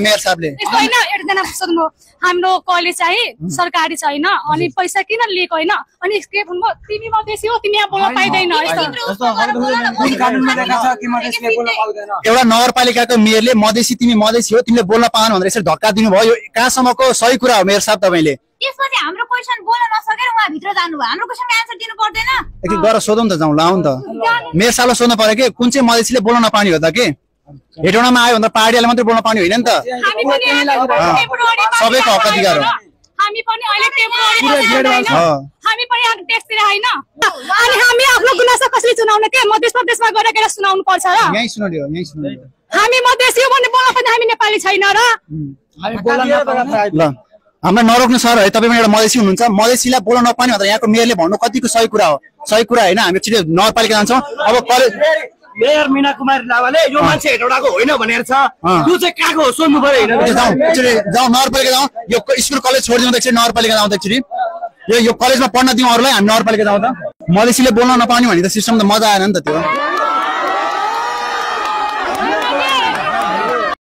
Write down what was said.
mayor साहबले होइन एकजना सोध्नु हाम्रो कलेज चाहिँ सरकारी छैन अनि पैसा किन लिएको होइन अनि के भन्नु तिमी मधेसी हो तिमी यहाँ बोल्न पाइदैन एउटा नगरपालिकाको मेयरले मधेसी तिमी मधेसी हो तिमीले बोल्न पाएन भनेर यसरी धक्का दिनुभयो यो कहाँसम्मको सही कुरा हो मेयर साहब तपाईले त्यसमा चाहिँ हाम्रो क्वेशन बोल्न नसकेर उहाँ भित्र जानु भयो हाम्रो क्वेशनको आन्सर दिनु पर्दैन एकि गएर सोधौँ त जाउँ लाउँ त मेयर साहबले सोध्नु पर्यो के कुन चाहिँ मधेसीले बोल्न नपाउने हो त के हेटौँडामा आयो भन्दा पहाडियाले मात्रै बोल्न पाउने होइन नि त सबैको हक अधिकार हो हामी पनि अहिले टेम्पोररी हामी पनि यहाँ ट्याक्स दिएर हैन अनि हामी आफ्नो गुनासो कसरी सुनाउने के मधेस प्रदेशमा गएर सुनाउनु पर्छ र यही सुनाउदियो यही सुनाउदियो हामी मधेसी हो भन्ने बोल्न पनि हामी नेपाली छैन र हामी बोल्न नपाउने ल हाम्रो नरोक्नु सर है तपाईँ एउटा मधेसी हुनुहुन्छ मधेसीलाई बोल्न नपाउने भनेर यहाँको मेयरले भन्नु कतिको सही कुरा हो सही कुरा होइन हामी छिटो नगरपालिका जान्छौँ अब कलेज मेयर मीना कुमारी लावाले यो मान्छे हेटौडाको होइन भनेर छ यो चाहिँ कहाँको हो सोध्नु पर्यो हैन जाउँ नगरपालिका जाउँ यो स्कुल कलेज छोडिदिउँ एकचोटि नगरपालिका जाउँ एकचोटि यो कलेजमा पढ्न दिउँ अरूलाई हामी नगरपालिका जाउँ त मधेसीले बोल्न नपाउने भने त सिस्टम त मजा आएन नि त त्यो